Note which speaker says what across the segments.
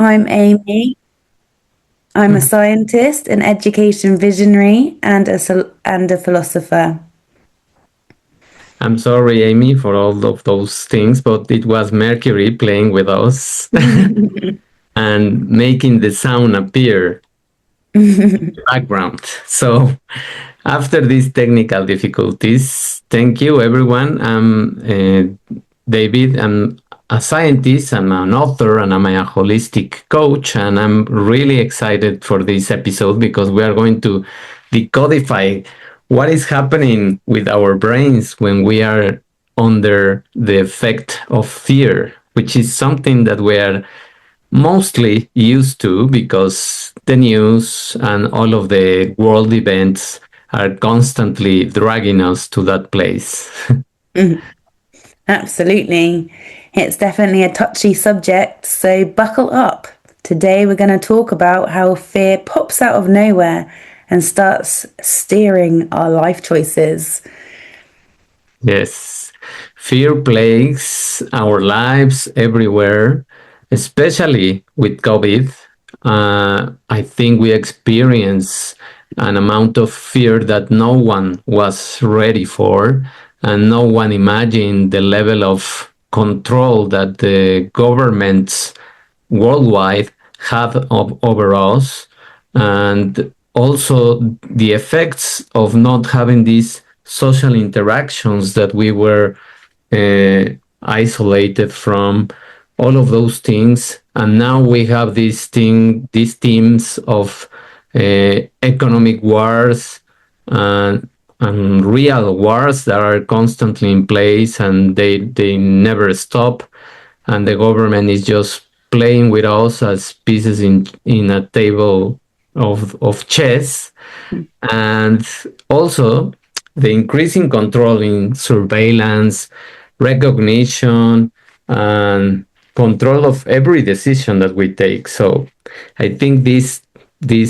Speaker 1: I'm Amy. I'm a scientist, an education visionary, and a philosopher.
Speaker 2: I'm sorry, Amy, for all of those things, but it was Mercury playing with us and making the sound appear in the background. So, after these technical difficulties, thank you, everyone. I'm David. I'm a scientist, I'm an author, and I'm a holistic coach. And I'm really excited for this episode because we are going to decodify what is happening with our brains when we are under the effect of fear, which is something that we are mostly used to because the news and all of the world events are constantly dragging us to that place.
Speaker 1: Absolutely. It's definitely a touchy subject, so buckle up. Today we're going to talk about how fear pops out of nowhere and starts steering our life choices.
Speaker 2: Yes, fear plagues our lives everywhere, especially with COVID. I think we experience an amount of fear that no one was ready for, and no one imagined the level of control that the governments worldwide have over us, and also the effects of not having these social interactions that we were isolated from, all of those things. And now we have these themes of economic wars and real wars that are constantly in place, and they never stop, and the government is just playing with us as pieces in a table of chess. And also the increasing control in surveillance, recognition, and control of every decision that we take. So I think this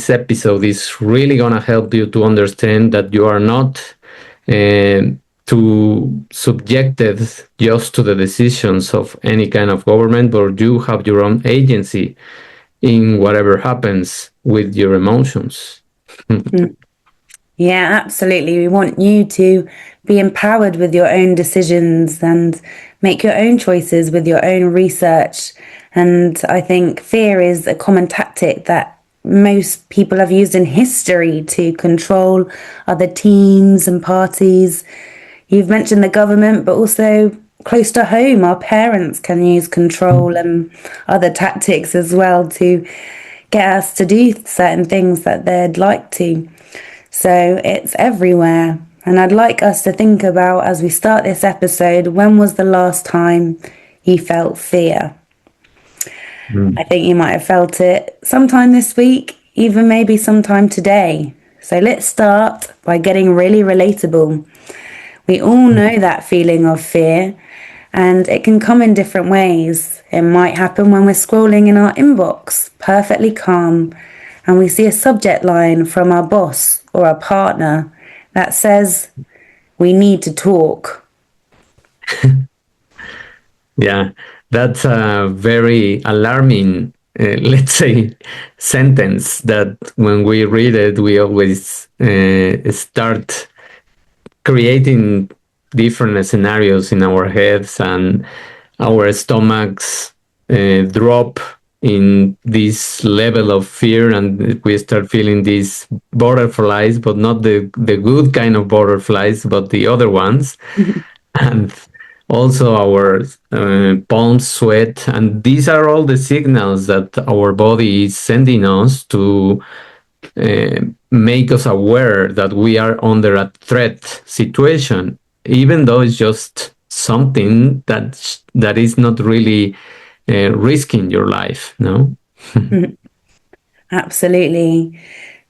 Speaker 2: episode is really going to help you to understand that you are not too subjected just to the decisions of any kind of government, but you have your own agency in whatever happens with your emotions.
Speaker 1: Yeah, absolutely. We want you to be empowered with your own decisions and make your own choices with your own research. And I think fear is a common tactic that most people have used in history to control other teams and parties. You've mentioned the government, but also close to home, our parents can use control and other tactics as well to get us to do certain things that they'd like to. So it's everywhere. And I'd like us to think about, as we start this episode, when was the last time you felt fear? I think you might have felt it sometime this week, even maybe sometime today. So let's start by getting really relatable. We all know that feeling of fear, and it can come in different ways. It might happen when we're scrolling in our inbox, perfectly calm, and we see a subject line from our boss or our partner that says, "We need to talk."
Speaker 2: Yeah, that's a very alarming, let's say, sentence that when we read it, we always start creating different scenarios in our heads, and our stomachs drop in this level of fear, and we start feeling these butterflies, but not the good kind of butterflies, but the other ones. And also our palms sweat, and these are all the signals that our body is sending us to make us aware that we are under a threat situation, even though it's just something that is not really risking your life. No.
Speaker 1: Absolutely.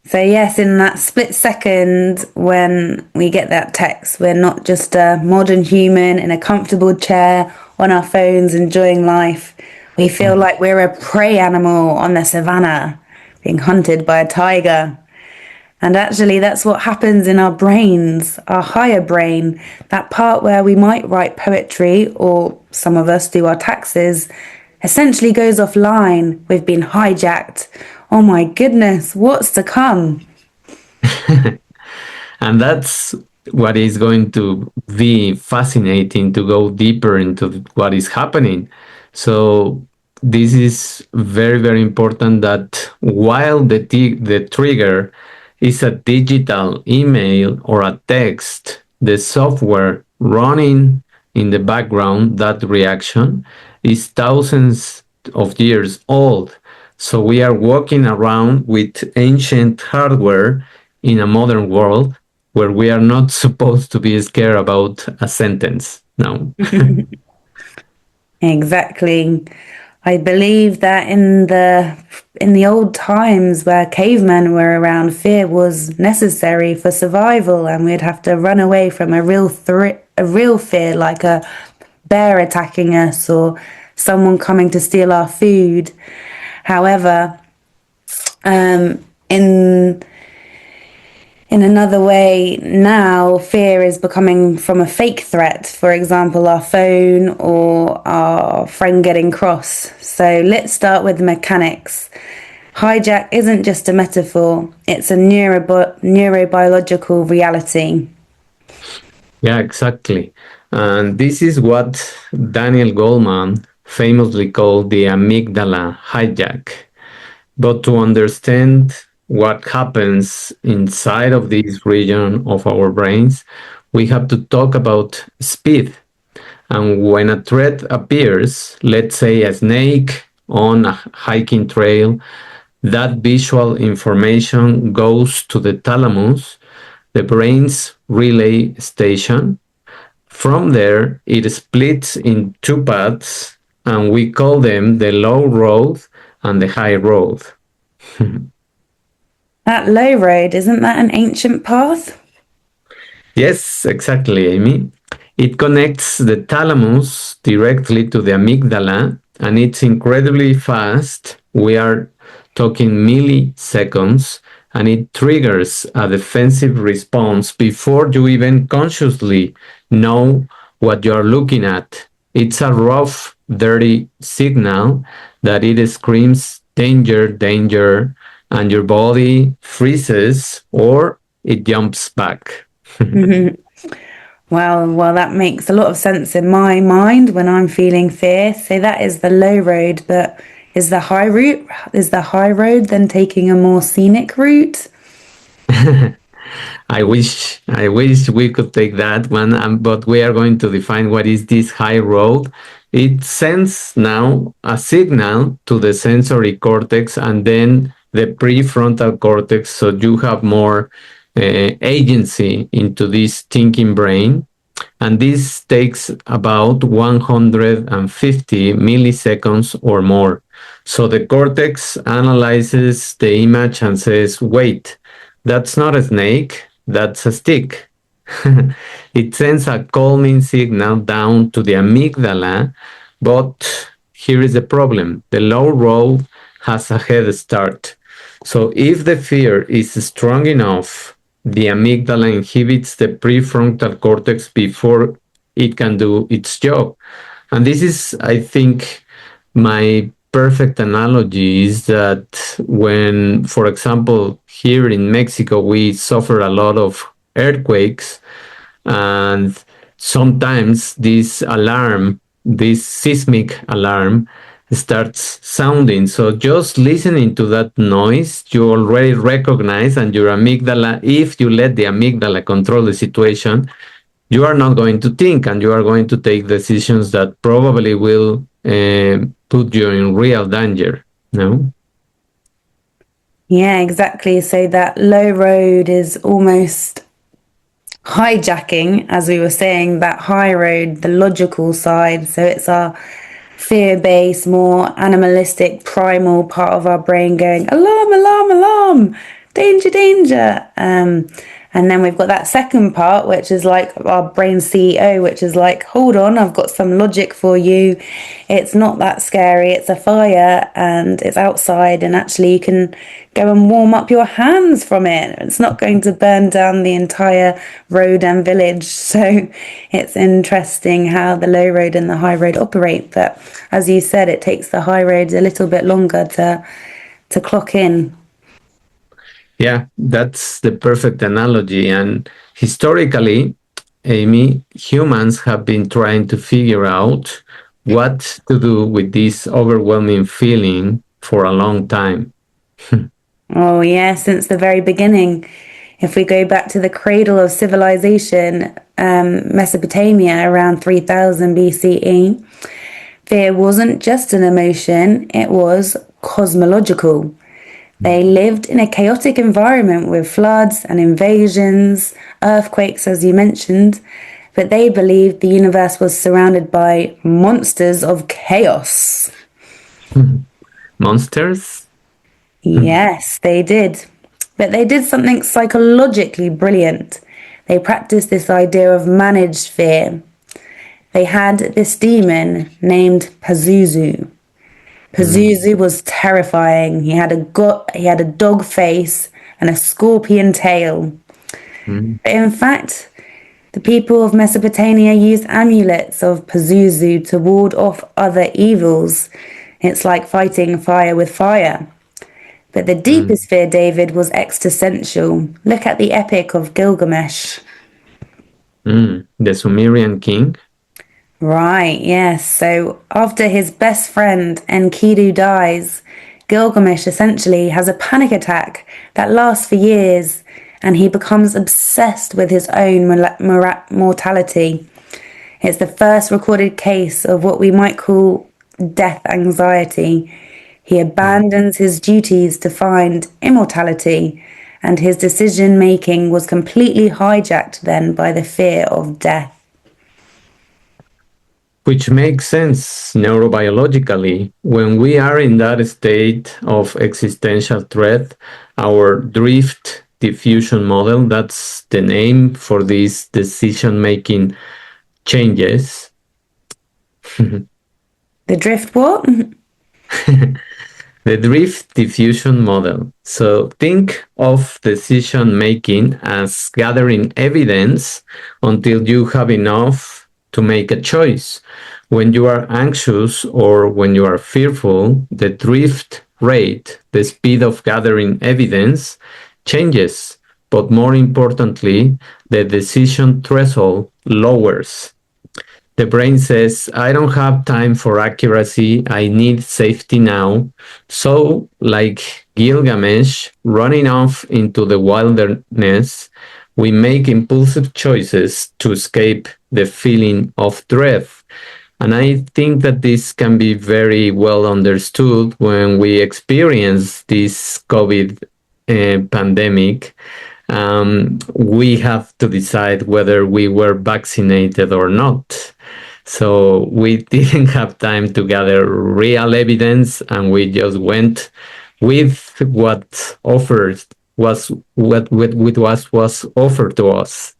Speaker 1: So, yes, in that split second when we get that text, we're not just a modern human in a comfortable chair on our phones enjoying life. We feel like we're a prey animal on the savannah being hunted by a tiger. And actually, that's what happens in our brains, our higher brain, that part where we might write poetry, or some of us do our taxes. essentially goes offline. We've been hijacked. Oh my goodness, what's to come?
Speaker 2: And that's what is going to be fascinating to go deeper into what is happening. So this is very, very important that while the trigger is a digital email or a text, the software running in the background, that reaction is thousands of years old. So we are walking around with ancient hardware in a modern world where we are not supposed to be scared about a sentence. No.
Speaker 1: Exactly. I believe that in the old times where cavemen were around, fear was necessary for survival, and we'd have to run away from a real fear, like a bear attacking us or someone coming to steal our food. However, in another way, now fear is becoming from a fake threat, for example, our phone or our friend getting cross. So let's start with the mechanics. Hijack isn't just a metaphor, it's a neurobiological reality.
Speaker 2: Yeah, exactly. And this is what Daniel Goleman famously called the amygdala hijack. But to understand what happens inside of this region of our brains, we have to talk about speed. And when a threat appears, let's say a snake on a hiking trail, that visual information goes to the thalamus, the brain's relay station. From there, it splits in two paths, and we call them the low road and the high road.
Speaker 1: That low road, isn't that an ancient path?
Speaker 2: Yes, exactly, Amy. It connects the thalamus directly to the amygdala, and it's incredibly fast. We are talking milliseconds, and it triggers a defensive response before you even consciously know what you are looking at. It's a rough, dirty signal that it screams danger, danger, and your body freezes or it jumps back.
Speaker 1: Well, that makes a lot of sense in my mind when I'm feeling fear. So that is the low road, but is the high road then taking a more scenic route?
Speaker 2: I wish we could take that one, but we are going to define what is this high road. It sends now a signal to the sensory cortex and then the prefrontal cortex, so you have more agency into this thinking brain. And this takes about 150 milliseconds or more. So the cortex analyzes the image and says, wait, that's not a snake, that's a stick. It sends a calming signal down to the amygdala, but here is the problem. The low road has a head start. So if the fear is strong enough, the amygdala inhibits the prefrontal cortex before it can do its job. And this is, I think, my perfect analogy is that when, for example, here in Mexico, we suffer a lot of earthquakes, and sometimes this alarm, this seismic alarm, starts sounding. So just listening to that noise, you already recognize, and your amygdala, if you let the amygdala control the situation, you are not going to think and you are going to take decisions that probably will put you in real danger. No?
Speaker 1: Yeah, exactly. So that low road is almost hijacking, as we were saying, that high road, the logical side. So it's our fear based, more animalistic, primal part of our brain going, alarm, alarm, alarm, danger, danger. And then we've got that second part, which is like our brain CEO, which is like, hold on, I've got some logic for you. It's not that scary. It's a fire and it's outside, and actually you can go and warm up your hands from it. It's not going to burn down the entire road and village. So it's interesting how the low road and the high road operate. But as you said, it takes the high road a little bit longer to clock in.
Speaker 2: Yeah, that's the perfect analogy. And historically, Amy, humans have been trying to figure out what to do with this overwhelming feeling for a long time.
Speaker 1: Oh, yeah, since the very beginning. If we go back to the cradle of civilization, Mesopotamia, around 3000 BCE, fear wasn't just an emotion, it was cosmological. They lived in a chaotic environment with floods and invasions, earthquakes, as you mentioned, but they believed the universe was surrounded by monsters of chaos.
Speaker 2: Monsters?
Speaker 1: Yes, they did. But they did something psychologically brilliant. They practiced this idea of managed fear. They had this demon named Pazuzu.
Speaker 2: Mm,
Speaker 1: Pazuzu was terrifying. He had a dog face and a scorpion tail.
Speaker 2: mm,
Speaker 1: But in fact, the people of Mesopotamia used amulets of Pazuzu to ward off other evils. It's like fighting fire with fire. But the
Speaker 2: mm,
Speaker 1: deepest fear, David, was existential. Look at the Epic of Gilgamesh.
Speaker 2: The Sumerian king?
Speaker 1: Right, yes. So after his best friend Enkidu dies, Gilgamesh essentially has a panic attack that lasts for years, and he becomes obsessed with his own mortality. It's the first recorded case of what we might call death anxiety. He
Speaker 2: Mm.
Speaker 1: abandons his duties to find immortality, and his decision making was completely hijacked then by the fear of death.
Speaker 2: Which makes sense neurobiologically. When we are in that state of existential threat, our drift diffusion model, that's the name for these decision making changes.
Speaker 1: The drift what?
Speaker 2: The drift diffusion model. So think of decision making as gathering evidence until you have enough to make a choice. When you are anxious or when you are fearful, the drift rate, the speed of gathering evidence, changes. But more importantly, the decision threshold lowers. The brain says, I don't have time for accuracy. I need safety now. So, like Gilgamesh running off into the wilderness, we make impulsive choices to escape the feeling of dread. And I think that this can be very well understood when we experience this COVID pandemic. We have to decide whether we were vaccinated or not. So we didn't have time to gather real evidence, and we just went with what offered was what with was offered to us.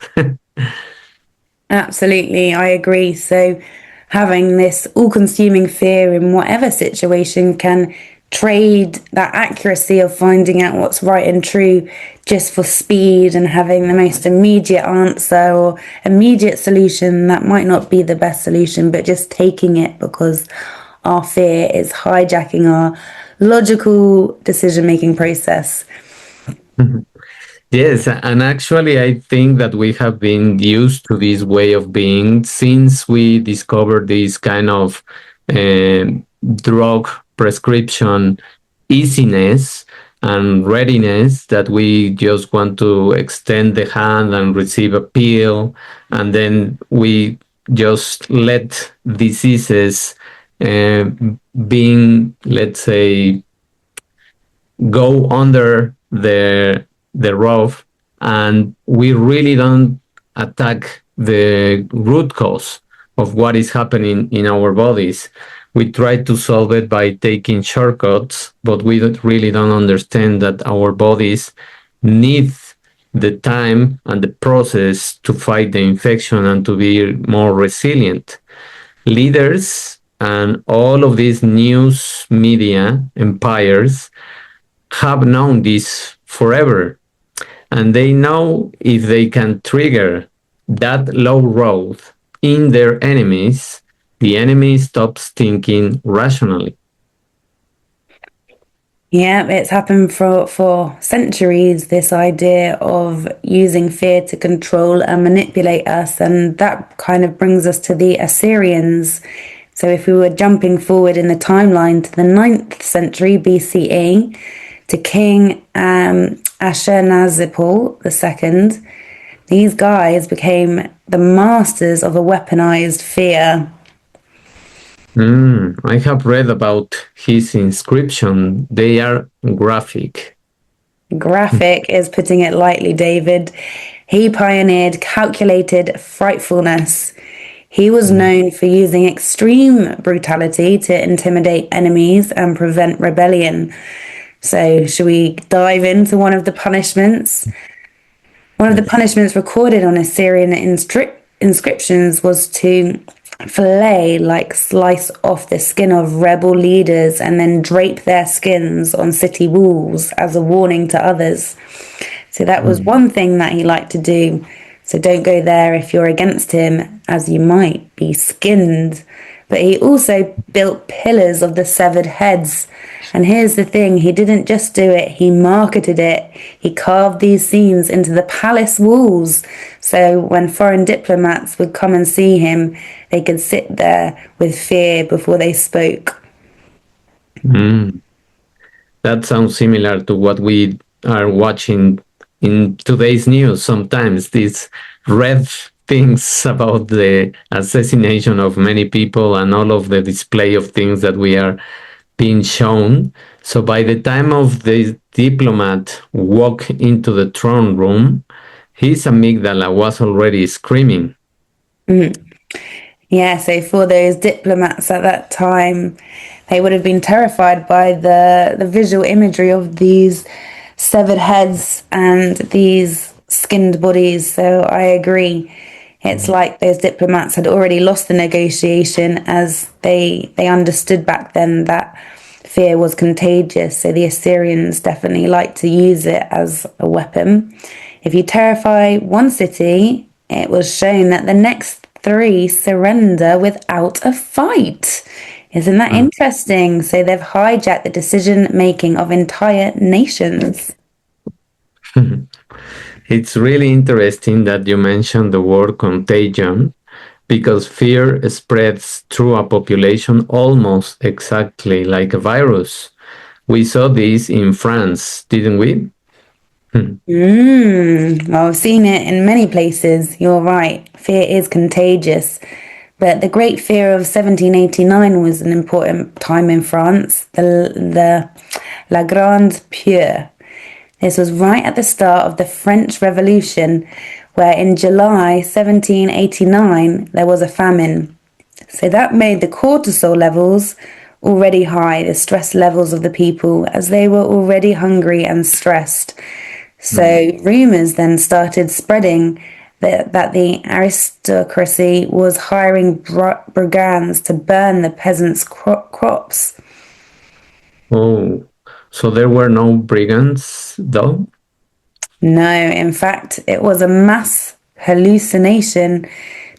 Speaker 1: Absolutely, I agree. So, having this all consuming fear in whatever situation can trade that accuracy of finding out what's right and true just for speed and having the most immediate answer or immediate solution that might not be the best solution, but just taking it because our fear is hijacking our logical decision making process.
Speaker 2: Yes, and actually, I think that we have been used to this way of being since we discovered this kind of drug prescription easiness and readiness that we just want to extend the hand and receive a pill, and then we just let diseases uh, being, let's say, go under the roof, and we really don't attack the root cause of what is happening in our bodies. We try to solve it by taking shortcuts, but we really don't understand that our bodies need the time and the process to fight the infection and to be more resilient. Leaders and all of these news media empires have known this forever, and they know if they can trigger that low road in their enemies, the enemy stops thinking rationally.
Speaker 1: Yeah, it's happened for centuries, this idea of using fear to control and manipulate us. And that kind of brings us to the Assyrians. So if we were jumping forward in the timeline to the 9th century BCE, to King Ashurnasirpal II, these guys became the masters of a weaponized fear.
Speaker 2: I have read about his inscription. They are graphic.
Speaker 1: Graphic is putting it lightly, David. He pioneered calculated frightfulness. He was known for using extreme brutality to intimidate enemies and prevent rebellion. So, should we dive into one of the punishments? One of the punishments recorded on Assyrian inscriptions was to fillet, like slice off the skin of rebel leaders and then drape their skins on city walls as a warning to others. So that was one thing that he liked to do. So don't go there if you're against him, as you might be skinned. But he also built pillars of the severed heads. And here's the thing, he didn't just do it, he marketed it. He carved these scenes into the palace walls. So when foreign diplomats would come and see him, they could sit there with fear before they spoke.
Speaker 2: That sounds similar to what we are watching in today's news sometimes, these red things about the assassination of many people and all of the display of things that we are being shown. So by the time of the diplomat walk into the throne room, his amygdala was already screaming.
Speaker 1: Yeah, so for those diplomats at that time, they would have been terrified by the visual imagery of these severed heads and these skinned bodies. So I agree. It's like those diplomats had already lost the negotiation, as they understood back then that fear was contagious. So the Assyrians definitely liked to use it as a weapon. If you terrify one city, it was shown that the next three surrender without a fight. Isn't that interesting? So they've hijacked the decision making of entire nations.
Speaker 2: It's really interesting that you mentioned the word contagion, because fear spreads through a population almost exactly like a virus. We saw this in France, didn't we?
Speaker 1: Well, I've seen it in many places. You're right. Fear is contagious. But the Great Fear of 1789 was an important time in France, the La Grande Peur. This was right at the start of the French Revolution, where in July 1789 there was a famine. So that made the cortisol levels already high, the stress levels of the people, as they were already hungry and stressed. So rumours then started spreading that the aristocracy was hiring brigands to burn the peasants' crops.
Speaker 2: Oh, so there were no brigands, though?
Speaker 1: No, in fact, it was a mass hallucination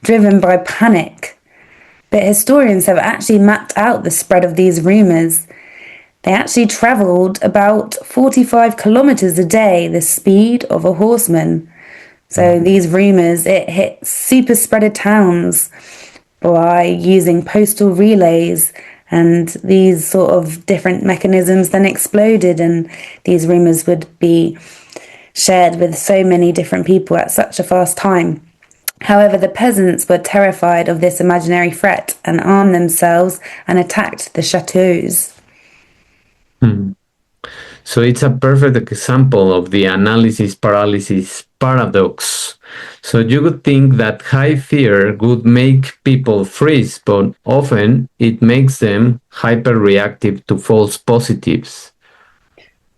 Speaker 1: driven by panic. But historians have actually mapped out the spread of these rumours. They actually travelled about 45 kilometres a day, the speed of a horseman. So these rumours, it hit super spreader towns by using postal relays, and these sort of different mechanisms then exploded, and these rumours would be shared with so many different people at such a fast time. However, the peasants were terrified of this imaginary threat and armed themselves and attacked the chateaus.
Speaker 2: So it's a perfect example of the analysis paralysis paradox. So you would think that high fear would make people freeze, but often it makes them hyper reactive to false positives.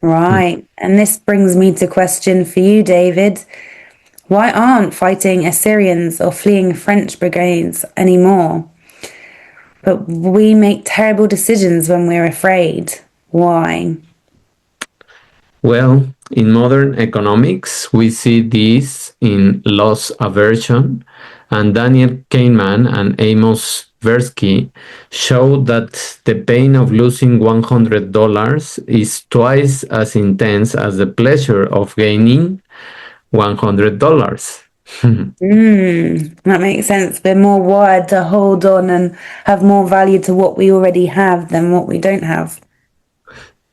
Speaker 1: Right. And this brings me to question for you, David. Why aren't fighting Assyrians or fleeing French brigades anymore? But we make terrible decisions when we're afraid. Why?
Speaker 2: Well, in modern economics, we see this in loss aversion, and Daniel Kahneman and Amos Tversky show that the pain of losing $100 is twice as intense as the pleasure of gaining $100.
Speaker 1: That makes sense. We're more wired to hold on and have more value to what we already have than what we don't have.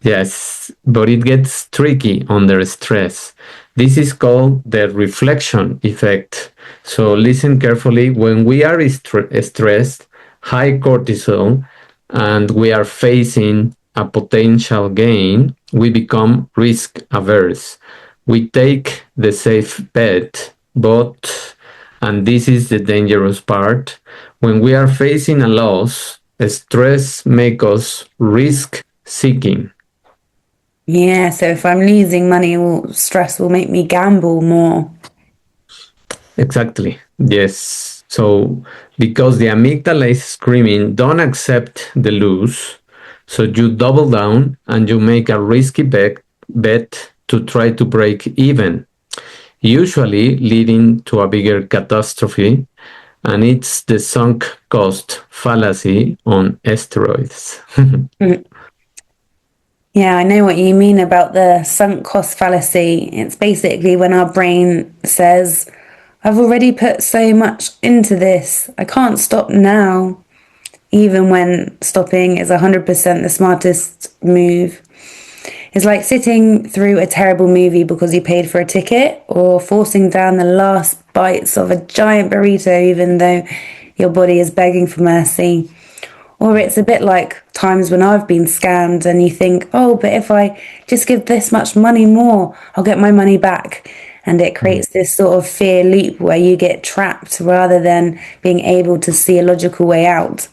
Speaker 2: Yes, but it gets tricky under stress. This is called the reflection effect. So listen carefully. When we are stressed, high cortisol, and we are facing a potential gain, we become risk averse. We take the safe bet, but, and this is the dangerous part, when we are facing a loss, stress makes us risk seeking.
Speaker 1: Yeah, so if I'm losing money, stress will make me gamble more.
Speaker 2: Exactly. Yes. So, because the amygdala is screaming, don't accept the lose. So, you double down and you make a risky bet to try to break even, usually leading to a bigger catastrophe. And it's the sunk cost fallacy on steroids.
Speaker 1: Yeah, I know what you mean about the sunk cost fallacy. It's basically when our brain says, I've already put so much into this, I can't stop now, even when stopping is 100% the smartest move. It's like sitting through a terrible movie because you paid for a ticket, or forcing down the last bites of a giant burrito even though your body is begging for mercy. Or it's a bit like times when I've been scammed and you think, oh, but if I just give this much money more, I'll get my money back. And it creates this sort of fear loop where you get trapped rather than being able to see a logical way out.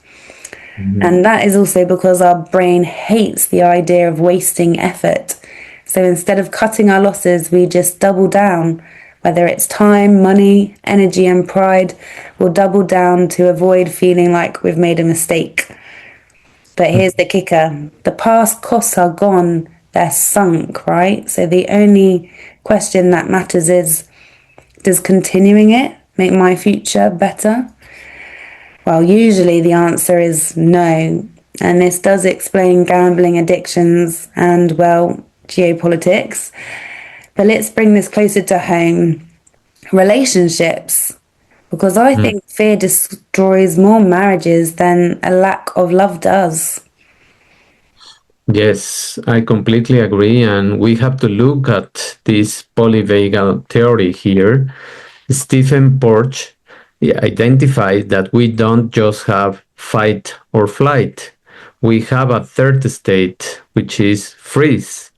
Speaker 2: Mhm.
Speaker 1: And that is also because our brain hates the idea of wasting effort. So instead of cutting our losses, we just double down. Whether it's time, money, energy, and pride, we'll double down to avoid feeling like we've made a mistake. But here's the kicker, the past costs are gone, they're sunk, right? So the only question that matters is, does continuing it make my future better? Well, usually the answer is no. And this does explain gambling addictions and, well, geopolitics. But let's bring this closer to home, relationships. Because I think fear destroys more marriages than a lack of love does.
Speaker 2: Yes, I completely agree. And we have to look at this polyvagal theory here. Stephen Porch identified that we don't just have fight or flight, we have a third state, which is freeze.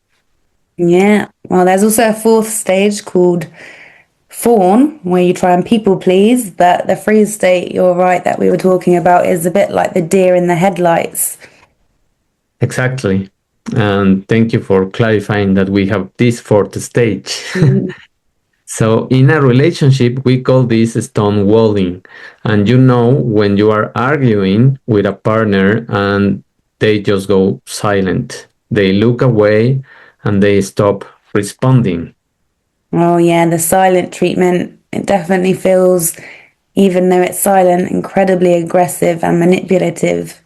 Speaker 1: Yeah. Well, there's also a fourth stage called fawn, where you try and people please, but the freeze state, you're right, that we were talking about is a bit like the deer in the headlights.
Speaker 2: Exactly. And thank you for clarifying that we have this fourth stage.
Speaker 1: Mhm.
Speaker 2: So, in a relationship, we call this stonewalling. And you know, when you are arguing with a partner and they just go silent, they look away and they stop responding.
Speaker 1: Oh, yeah, the silent treatment, it definitely feels, even though it's silent, incredibly aggressive and manipulative.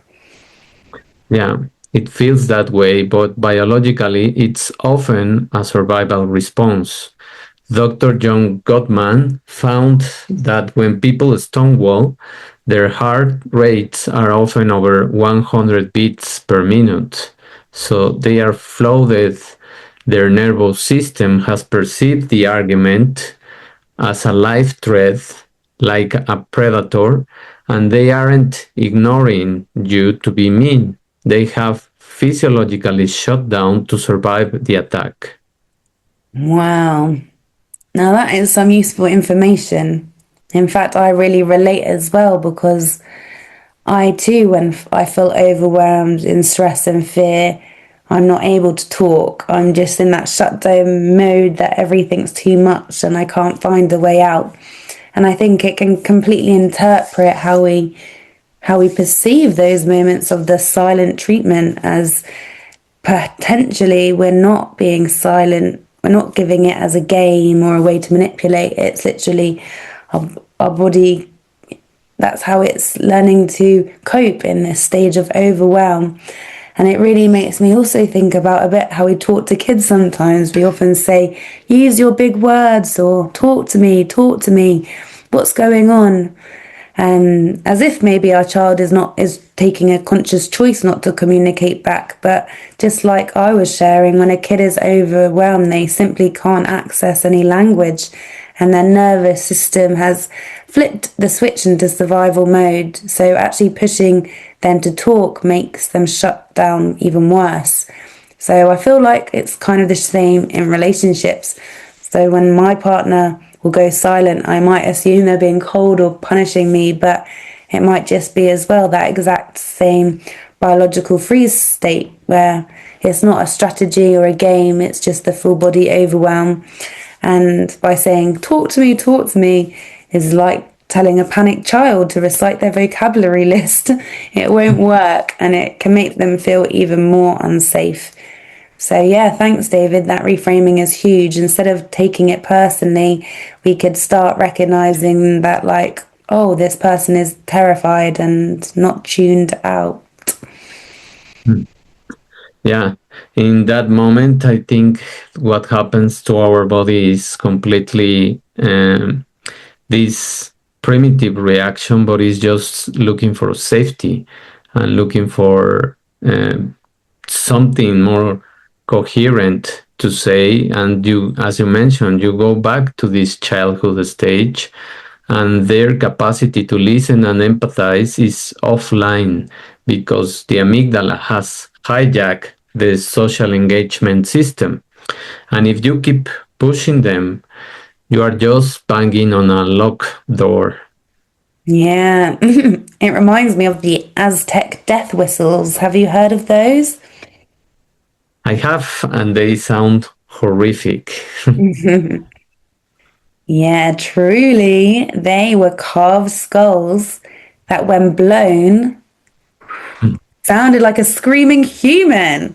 Speaker 2: Yeah, it feels that way, but biologically, it's often a survival response. Dr. John Gottman found that when people stonewall, their heart rates are often over 100 beats per minute. So they are flooded. Their nervous system has perceived the argument as a life threat, like a predator, and they aren't ignoring you to be mean. They have physiologically shut down to survive the attack.
Speaker 1: Wow. Now, that is some useful information. In fact, I really relate as well because I too, when I feel overwhelmed in stress and fear, I'm not able to talk. I'm just in that shutdown mode that everything's too much and I can't find a way out. And I think it can completely interpret how we perceive those moments of the silent treatment as potentially we're not being silent. We're not giving it as a game or a way to manipulate. It's literally our body, that's how it's learning to cope in this stage of overwhelm. And it really makes me also think about a bit how we talk to kids sometimes. We often say, use your big words, or talk to me, what's going on? As if maybe our child is taking a conscious choice not to communicate back. But just like I was sharing, when a kid is overwhelmed, they simply can't access any language, and their nervous system has flipped the switch into survival mode. So actually pushing them to talk makes them shut down even worse. So I feel like it's kind of the same in relationships. So when my partner will go silent, I might assume they're being cold or punishing me, but it might just be as well that exact same biological freeze state where it's not a strategy or a game, it's just the full body overwhelm. And by saying, talk to me, is like telling a panicked child to recite their vocabulary list. It won't work and it can make them feel even more unsafe. So, yeah, thanks, David. That reframing is huge. Instead of taking it personally, we could start recognizing that, like, oh, this person is terrified and not tuned out.
Speaker 2: Yeah, in that moment, I think what happens to our body is completely this primitive reaction, but it's just looking for safety and looking for something more coherent to say. And you, as you mentioned, you go back to this childhood stage, and their capacity to listen and empathize is offline because the amygdala has hijacked the social engagement system. And if you keep pushing them, you are just banging on a locked door.
Speaker 1: Yeah, it reminds me of the Aztec death whistles. Have you heard of those?
Speaker 2: I have, and they sound horrific.
Speaker 1: Yeah, truly. They were carved skulls that, when blown, sounded like a screaming human.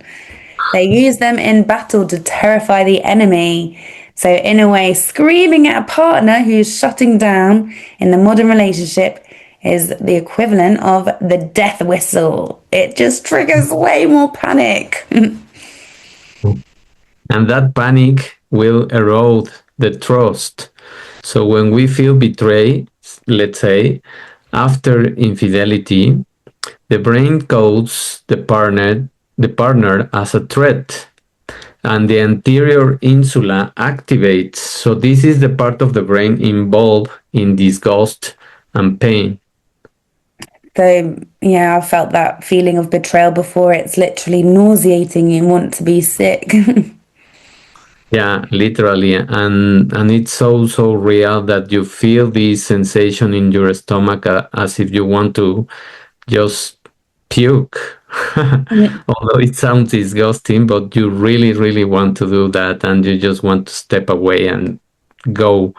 Speaker 1: They used them in battle to terrify the enemy. So, in a way, screaming at a partner who's shutting down in the modern relationship is the equivalent of the death whistle. It just triggers way more panic.
Speaker 2: And that panic will erode the trust. So when we feel betrayed, let's say, after infidelity, the brain codes the partner as a threat, and the anterior insula activates. So this is the part of the brain involved in disgust and pain.
Speaker 1: So, yeah, I've felt that feeling of betrayal before. It's literally nauseating. You want to be sick.
Speaker 2: Yeah, literally, and it's so real that you feel this sensation in your stomach, as if you want to just puke. Although it sounds disgusting, but you really want to do that, and you just want to step away and go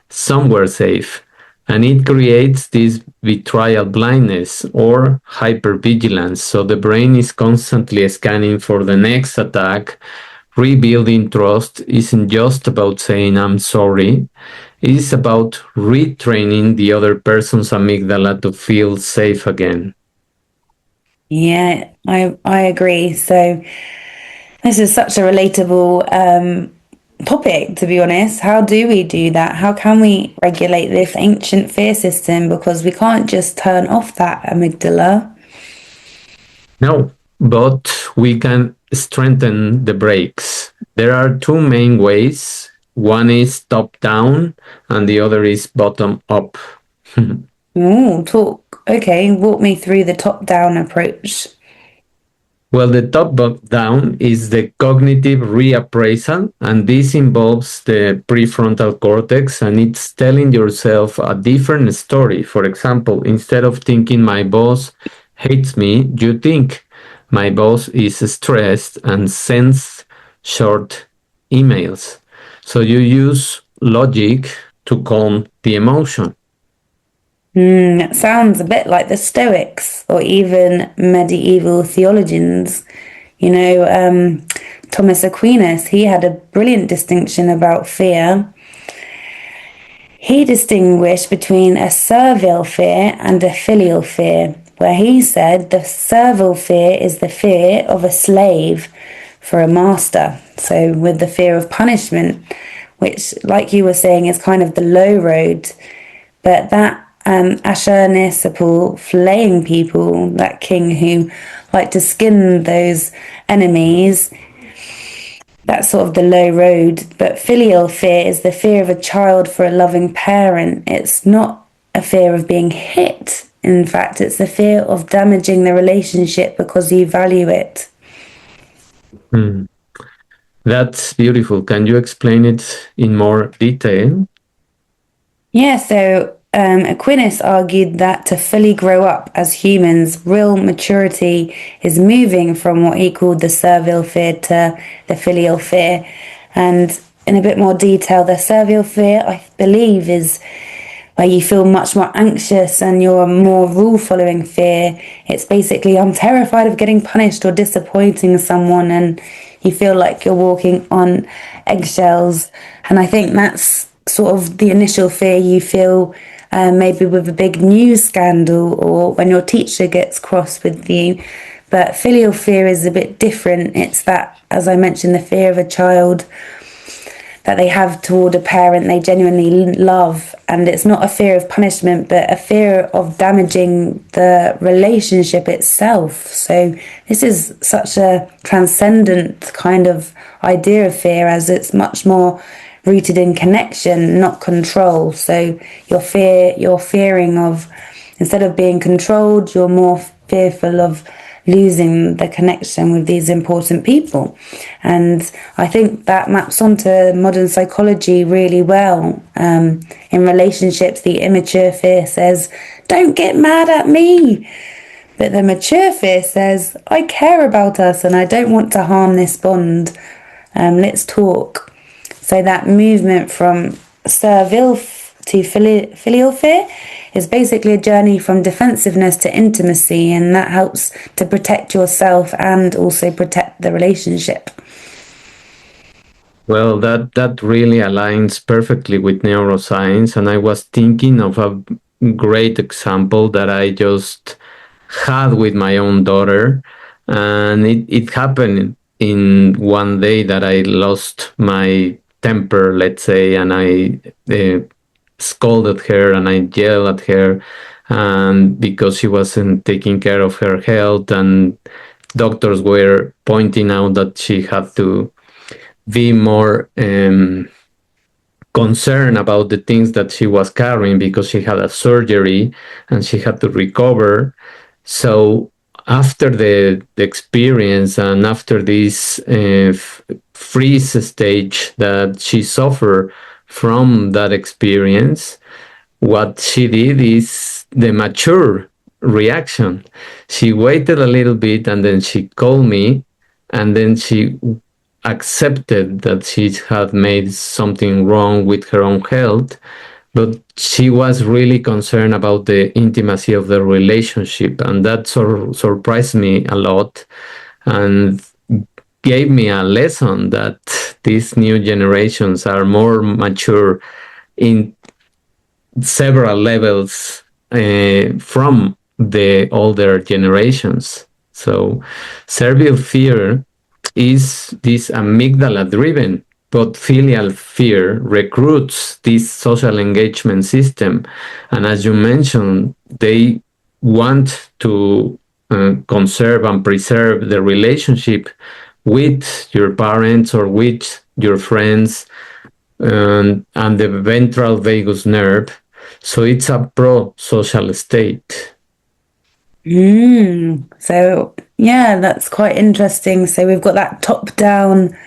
Speaker 2: somewhere safe. And it creates this betrayal blindness or hypervigilance. So the brain is constantly scanning for the next attack. Rebuilding trust isn't just about saying I'm sorry. It is about retraining the other person's amygdala to feel safe again.
Speaker 1: Yeah, I agree. So this is such a relatable topic, to be honest. How do we do that? How can we regulate this ancient fear system? Because we can't just turn off that amygdala.
Speaker 2: No, but we can strengthen the brakes. There are two main ways. One is top down, and the other is bottom up.
Speaker 1: Ooh, talk. Okay, walk me through the top-down approach.
Speaker 2: Well, the top down is the cognitive reappraisal, and this involves the prefrontal cortex, and it's telling yourself a different story. For example, instead of thinking my boss hates me, you think my boss is stressed and sends short emails. So you use logic to calm the emotion.
Speaker 1: It sounds a bit like the Stoics or even medieval theologians. You know, Thomas Aquinas, he had a brilliant distinction about fear. He distinguished between a servile fear and a filial fear, where he said the servile fear is the fear of a slave for a master. So, with the fear of punishment, which, like you were saying, is kind of the low road. But that Ashurnasirpal flaying people, that king who liked to skin those enemies, that's sort of the low road. But filial fear is the fear of a child for a loving parent. It's not a fear of being hit. In fact, it's the fear of damaging the relationship because you value it.
Speaker 2: Hmm. That's beautiful. Can you explain it in more detail?
Speaker 1: Yeah, so Aquinas argued that to fully grow up as humans, real maturity is moving from what he called the servile fear to the filial fear. And in a bit more detail, the servile fear, I believe, is where you feel much more anxious and you're more rule following fear. It's basically, I'm terrified of getting punished or disappointing someone, and you feel like you're walking on eggshells. And I think that's sort of the initial fear you feel, maybe with a big news scandal or when your teacher gets cross with you. But filial fear is a bit different. It's that, as I mentioned, the fear of a child that they have toward a parent they genuinely love. And it's not a fear of punishment, but a fear of damaging the relationship itself. So this is such a transcendent kind of idea of fear, as it's much more rooted in connection, not control. So you're fearing of, instead of being controlled, you're more fearful of losing the connection with these important people. And I think that maps onto modern psychology really well. In relationships, the immature fear says, don't get mad at me. But the mature fear says, I care about us and I don't want to harm this bond. Let's talk. So that movement from servile to filial fear is basically a journey from defensiveness to intimacy, and that helps to protect yourself and also protect the relationship.
Speaker 2: Well, that really aligns perfectly with neuroscience, and I was thinking of a great example that I just had with my own daughter, and it happened in one day that I lost my temper, let's say, and I scolded her and I yelled at her, and because she wasn't taking care of her health, and doctors were pointing out that she had to be more concerned about the things that she was carrying because she had a surgery and she had to recover. So after the experience and after this freeze stage that she suffered from that experience, what she did is the mature reaction. She waited a little bit and then she called me, and then she accepted that she had made something wrong with her own health, but she was really concerned about the intimacy of the relationship, and that surprised me a lot and gave me a lesson that these new generations are more mature in several levels from the older generations. So, servile fear is this amygdala driven, but filial fear recruits this social engagement system. And as you mentioned, they want to conserve and preserve the relationship with your parents or with your friends, and the ventral vagus nerve. So it's a pro social state.
Speaker 1: So, yeah, that's quite interesting. So, we've got that top down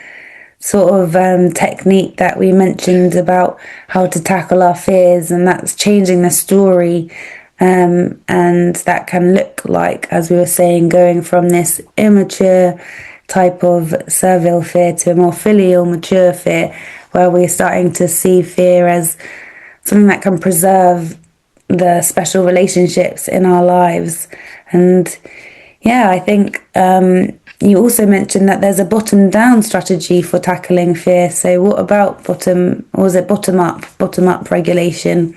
Speaker 1: sort of technique that we mentioned about how to tackle our fears, and that's changing the story. And that can look like, as we were saying, going from this immature type of servile fear to a more filial, mature fear, where we're starting to see fear as something that can preserve the special relationships in our lives. And yeah, I think you also mentioned that there's a bottom down strategy for tackling fear. So what about bottom up regulation?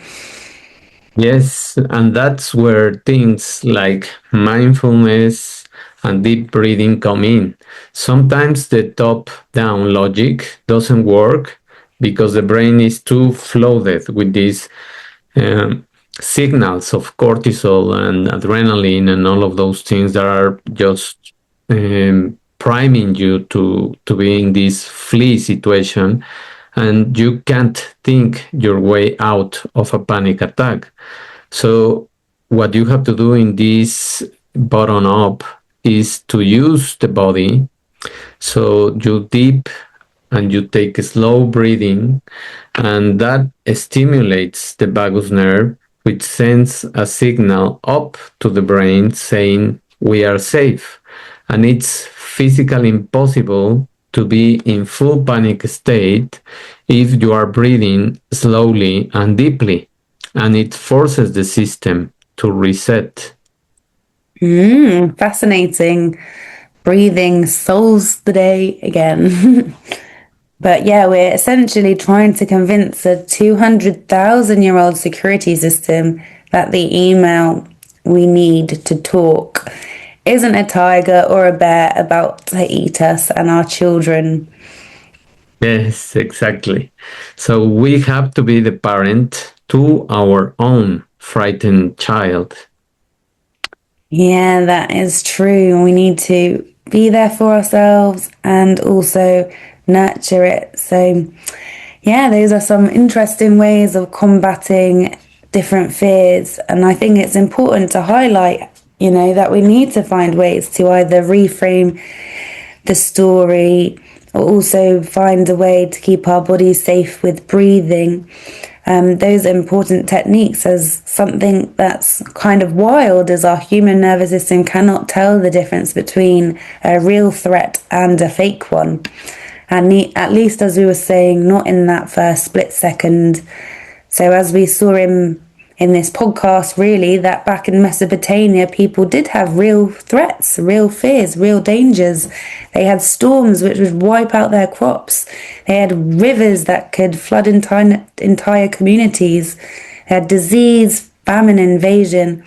Speaker 2: Yes, and that's where things like mindfulness and deep breathing come in. Sometimes the top down logic doesn't work because the brain is too flooded with these um, signals of cortisol and adrenaline and all of those things that are just priming you to be in this flee situation, and you can't think your way out of a panic attack. So what you have to do in this bottom up is to use the body. So you deep and you take a slow breathing, and that stimulates the vagus nerve, which sends a signal up to the brain saying we are safe. And it's physically impossible to be in full panic state if you are breathing slowly and deeply, and it forces the system to reset.
Speaker 1: Fascinating. Breathing solves the day again. But yeah, we're essentially trying to convince a 200,000-year-old security system that the email we need to talk isn't a tiger or a bear about to eat us and our children.
Speaker 2: Yes, exactly. So we have to be the parent to our own frightened child.
Speaker 1: Yeah, that is true. We need to be there for ourselves and also nurture it. So, yeah, those are some interesting ways of combating different fears. And I think it's important to highlight, that we need to find ways to either reframe the story or also find a way to keep our bodies safe with breathing. Those are important techniques, as something that's kind of wild as our human nervous system cannot tell the difference between a real threat and a fake one. And at least, as we were saying, not in that first split second. So as we saw in this podcast, really, that back in Mesopotamia, people did have real threats, real fears, real dangers. They had storms which would wipe out their crops. They had rivers that could flood entire communities. They had disease, famine, invasion.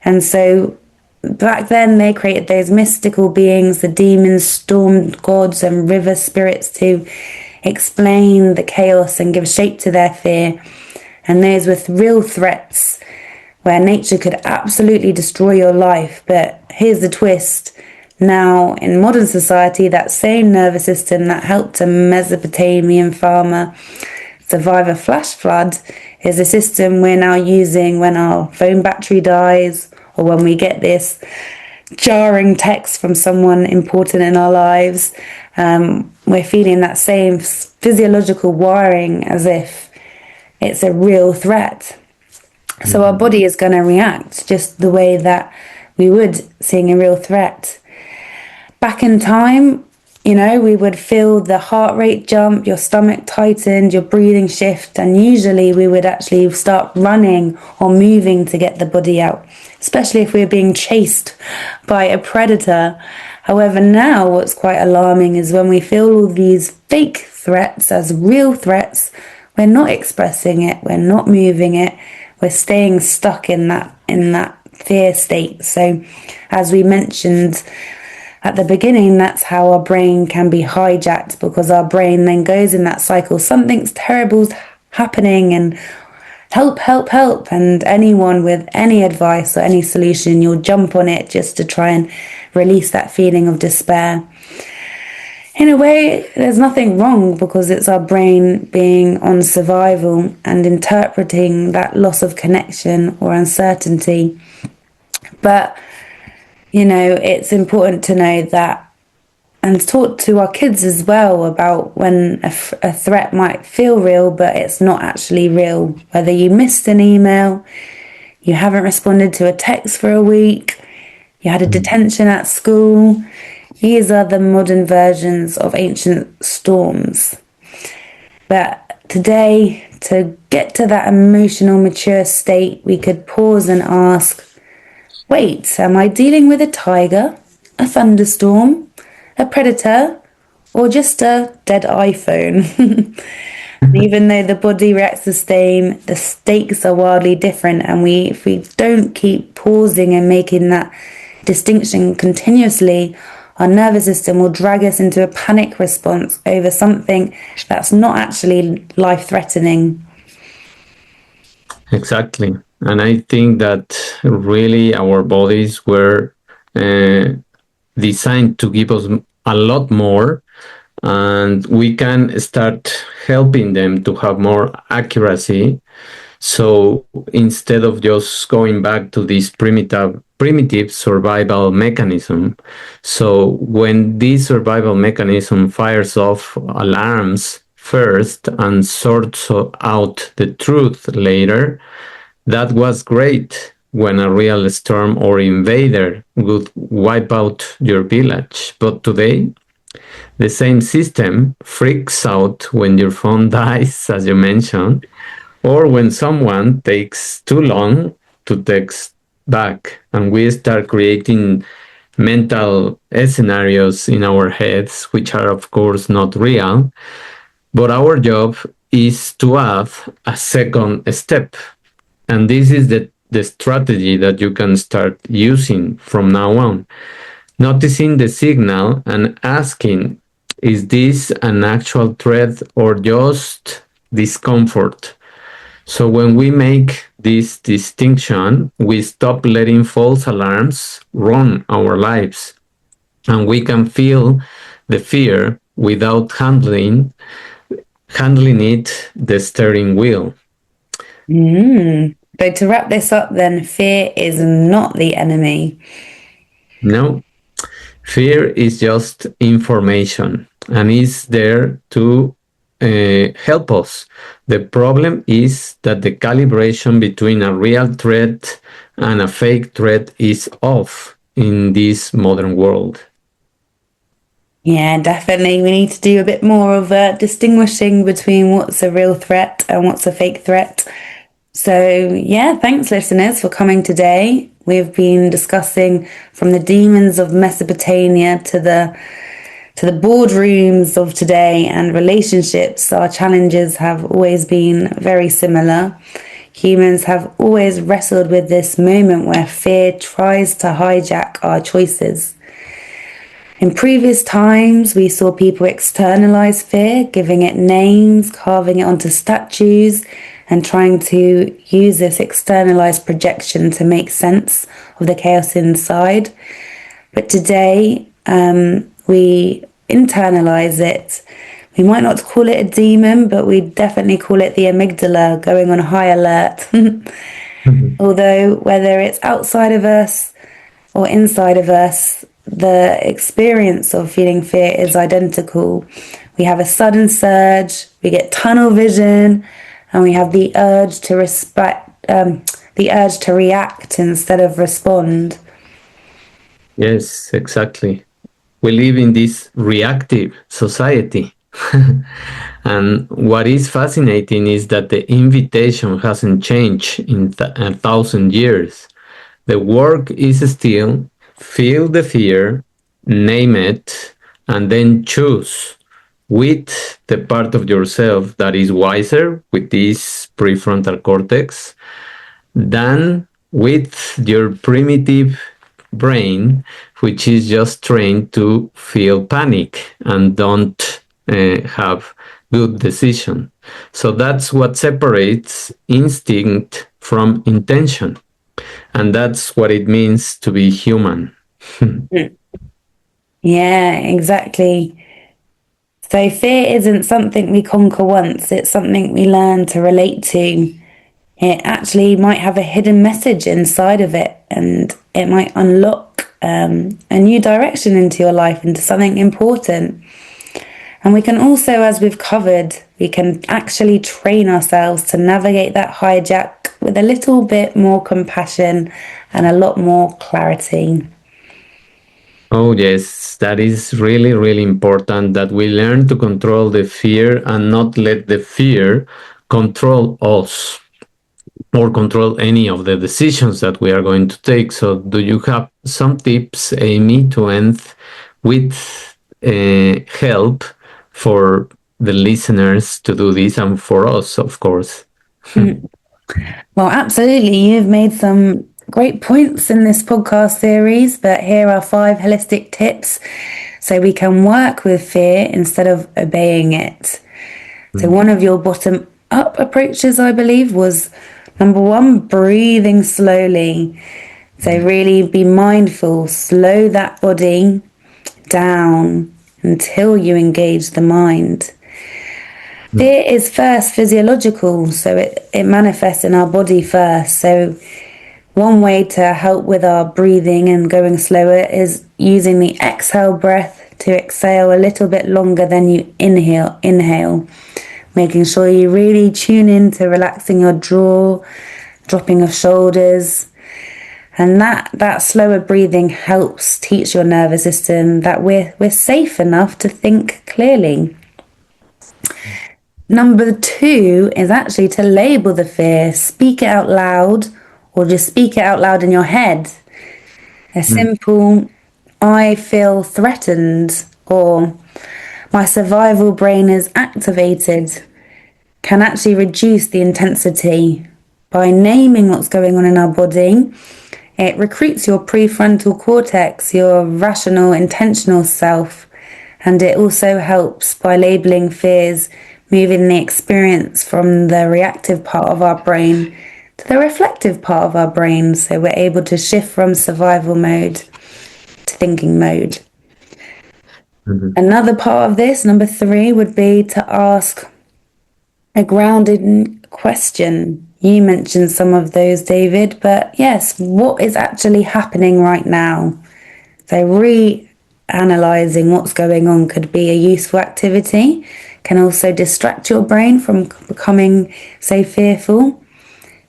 Speaker 1: And so back then they created those mystical beings, the demons, storm gods and river spirits, to explain the chaos and give shape to their fear. And those with real threats where nature could absolutely destroy your life. But here's the twist. Now, in modern society, that same nervous system that helped a Mesopotamian farmer survive a flash flood is a system we're now using when our phone battery dies or when we get this jarring text from someone important in our lives. We're feeling that same physiological wiring as if it's a real threat. So our body is going to react just the way that we would seeing a real threat. Back in time, we would feel the heart rate jump, your stomach tightened, your breathing shift, and usually we would actually start running or moving to get the body out, especially if we were being chased by a predator. However, now what's quite alarming is when we feel all these fake threats as real threats, we're not expressing it, we're not moving it, we're staying stuck in that fear state. So as we mentioned at the beginning, that's how our brain can be hijacked, because our brain then goes in that cycle. Something's terrible's happening and help, help, help. And anyone with any advice or any solution, you'll jump on it just to try and release that feeling of despair. In a way, there's nothing wrong, because it's our brain being on survival and interpreting that loss of connection or uncertainty. But, it's important to know that, and talk to our kids as well about when a threat might feel real, but it's not actually real. Whether you missed an email, You haven't responded to a text for a week. You had a detention at school. These are the modern versions of ancient storms. But today, to get to that emotional, mature state, we could pause and ask, wait, am I dealing with a tiger, a thunderstorm, a predator, or just a dead iPhone? Even though the body reacts the same, the stakes are wildly different, and if we don't keep pausing and making that distinction continuously, our nervous system will drag us into a panic response over something that's not actually life-threatening.
Speaker 2: Exactly. And I think that really our bodies were uh, designed to give us a lot more, and we can start helping them to have more accuracy. So instead of just going back to this primitive survival mechanism, so when this survival mechanism fires off alarms first and sorts out the truth later, that was great when a real storm or invader would wipe out your village. But today, the same system freaks out when your phone dies, as you mentioned, or when someone takes too long to text back, and we start creating mental scenarios in our heads, which are, of course, not real. But our job is to add a second step. And this is the strategy that you can start using from now on. Noticing the signal and asking, is this an actual threat or just discomfort? So when we make this distinction, we stop letting false alarms run our lives, and we can feel the fear without handling it the steering wheel.
Speaker 1: So to wrap this up then, fear is not the enemy.
Speaker 2: No, fear is just information and is there to help us. The problem is that the calibration between a real threat and a fake threat is off in this modern world.
Speaker 1: Yeah, definitely. We need to do a bit more of distinguishing between what's a real threat and what's a fake threat. So, yeah, thanks, listeners, for coming today. We've been discussing from the demons of Mesopotamia to the boardrooms of today and relationships. Our challenges have always been very similar. Humans have always wrestled with this moment where fear tries to hijack our choices. In previous times, we saw people externalize fear, giving it names, carving it onto statues, and trying to use this externalized projection to make sense of the chaos inside. But today, we internalize it. We might not call it a demon, but we definitely call it the amygdala going on high alert. Although, whether it's outside of us or inside of us, the experience of feeling fear is identical. We have a sudden surge, we get tunnel vision, and we have the urge to react instead of respond.
Speaker 2: Yes, exactly. We live in this reactive society. And what is fascinating is that the invitation hasn't changed in 1,000 years. The work is still feel the fear, name it, and then choose with the part of yourself that is wiser with this prefrontal cortex than with your primitive brain, which is just trained to feel panic and don't have good decision. So that's what separates instinct from intention. And that's what it means to be human.
Speaker 1: Yeah, exactly. So fear isn't something we conquer once, it's something we learn to relate to. It actually might have a hidden message inside of it, and it might unlock a new direction into your life, into something important. And we can also, as we've covered, we can actually train ourselves to navigate that hijack with a little bit more compassion and a lot more clarity.
Speaker 2: Oh, yes, that is really, really important that we learn to control the fear and not let the fear control us or control any of the decisions that we are going to take. So, do you have some tips, Amy, to end with help for the listeners to do this and for us, of course?
Speaker 1: Well, absolutely. You've made some great points in this podcast series, but here are 5 holistic tips so we can work with fear instead of obeying it. So, one of your bottom up approaches, I believe, was number 1, breathing slowly. So, really be mindful, slow that body down until you engage the mind. Fear is first physiological, so it manifests in our body first. So, one way to help with our breathing and going slower is using the exhale breath to exhale a little bit longer than you inhale, making sure you really tune in to relaxing your jaw, dropping of shoulders. And that slower breathing helps teach your nervous system that we're safe enough to think clearly. Number 2 is actually to label the fear, speak it out loud, or just speak it out loud in your head. A simple, I feel threatened, or my survival brain is activated, can actually reduce the intensity. By naming what's going on in our body, it recruits your prefrontal cortex, your rational, intentional self, and it also helps by labeling fears, moving the experience from the reactive part of our brain to the reflective part of our brain, so we're able to shift from survival mode to thinking mode.
Speaker 2: Mhm.
Speaker 1: Another part of this, number 3, would be to ask a grounded question. You mentioned some of those, David, but yes, what is actually happening right now? So reanalyzing what's going on could be a useful activity, can also distract your brain from becoming so fearful.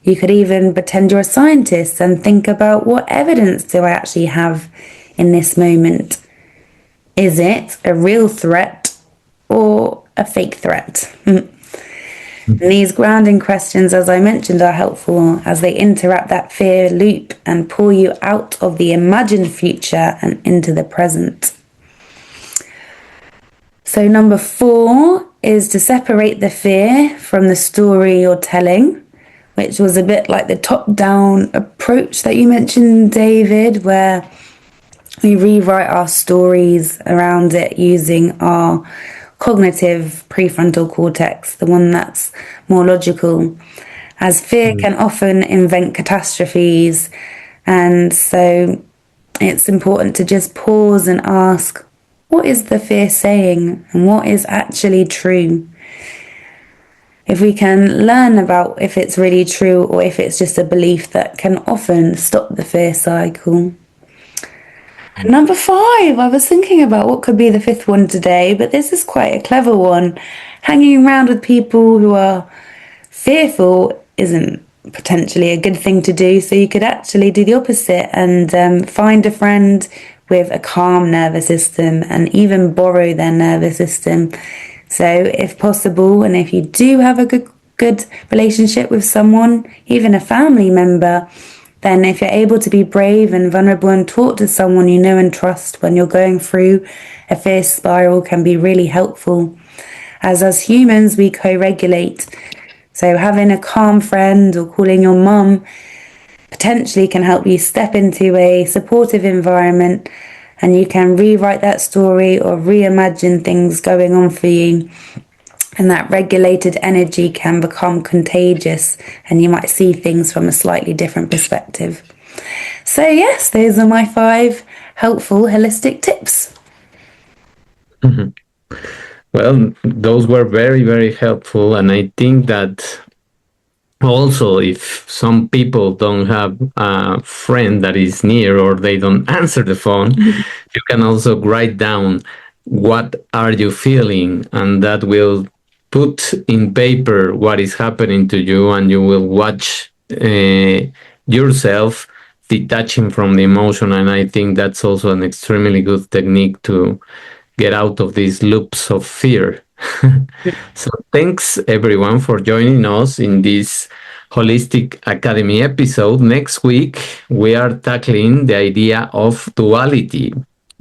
Speaker 1: You could even pretend you're a scientist and think about, what evidence do I actually have in this moment? Is it a real threat or a fake threat? And these grounding questions, as I mentioned, are helpful as they interrupt that fear loop and pull you out of the imagined future and into the present. So, number 4 is to separate the fear from the story you're telling, which was a bit like the top-down approach that you mentioned, David, where we rewrite our stories around it using our cognitive prefrontal cortex, the one that's more logical, as fear can often invent catastrophes. And so it's important to just pause and ask, what is the fear saying and what is actually true? If we can learn about if it's really true or if it's just a belief, that can often stop the fear cycle. And number 5, I was thinking about what could be the 5th one today, but this is quite a clever one. Hanging around with people who are fearful isn't potentially a good thing to do, so you could actually do the opposite and find a friend with a calm nervous system and even borrow their nervous system. So if possible, and if you do have a good relationship with someone, even a family member, then if you're able to be brave and vulnerable and talk to someone you know and trust when you're going through a fear spiral, can be really helpful. As humans, we co-regulate. So having a calm friend or calling your mum potentially can help you step into a supportive environment, and you can rewrite that story or reimagine things going on for you. And that regulated energy can become contagious, and you might see things from a slightly different perspective. So, yes, those are my 5 helpful holistic tips.
Speaker 2: Mhm. Well, those were very, very helpful. And I think that also, if some people don't have a friend that is near or they don't answer the phone, you can also write down what are you feeling, and that will put in paper what is happening to you, and you will watch yourself detaching from the emotion. And I think that's also an extremely good technique to get out of these loops of fear. So thanks everyone for joining us in this Holistic Academy episode. Next week, we are tackling the idea of duality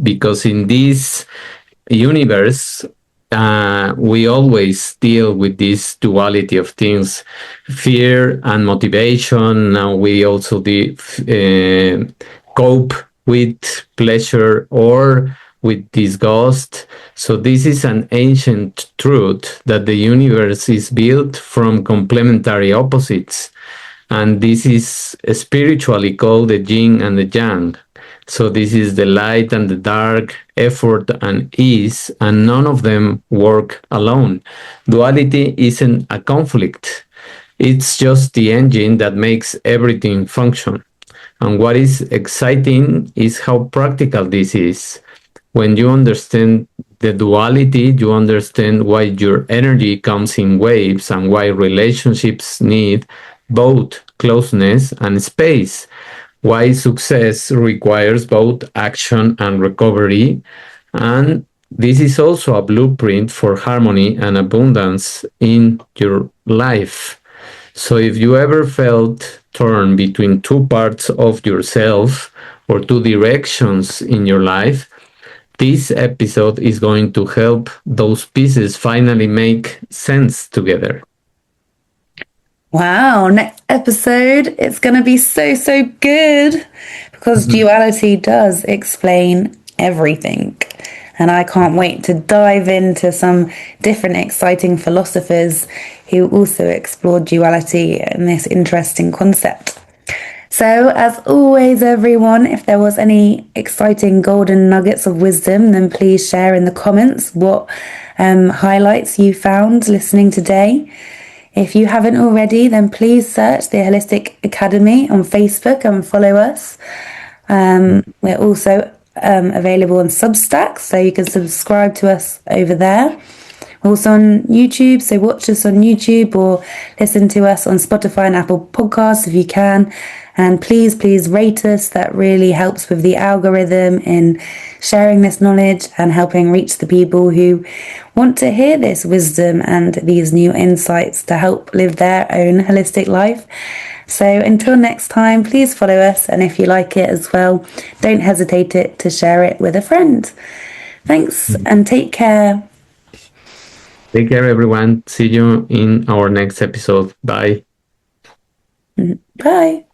Speaker 2: because in this universe, we always deal with this duality of things, fear and motivation. Now we also cope with pleasure or with disgust. So this is an ancient truth that the universe is built from complementary opposites. And this is spiritually called the yin and the yang. So this is the light and the dark, effort and ease, and none of them work alone. Duality isn't a conflict. It's just the engine that makes everything function. And what is exciting is how practical this is. When you understand the duality, you understand why your energy comes in waves and why relationships need both closeness and space, why success requires both action and recovery. And this is also a blueprint for harmony and abundance in your life. So if you ever felt torn between two parts of yourself or two directions in your life, this episode is going to help those pieces finally make sense together.
Speaker 1: Wow, next episode, it's going to be so, so good because duality does explain everything. And I can't wait to dive into some different exciting philosophers who also explore duality and this interesting concept. So, as always, everyone, if there was any exciting golden nuggets of wisdom, then please share in the comments what highlights you found listening today. If you haven't already, then please search the Holistic Academy on Facebook and follow us. We're also available on Substack, so you can subscribe to us over there. We're also on YouTube, so watch us on YouTube or listen to us on Spotify and Apple Podcasts if you can. And please, please rate us. That really helps with the algorithm in sharing this knowledge and helping reach the people who want to hear this wisdom and these new insights to help live their own holistic life. So until next time, please follow us. And if you like it as well, don't hesitate to share it with a friend. Thanks and take care.
Speaker 2: Take care, everyone. See you in our next episode. Bye.
Speaker 1: Bye.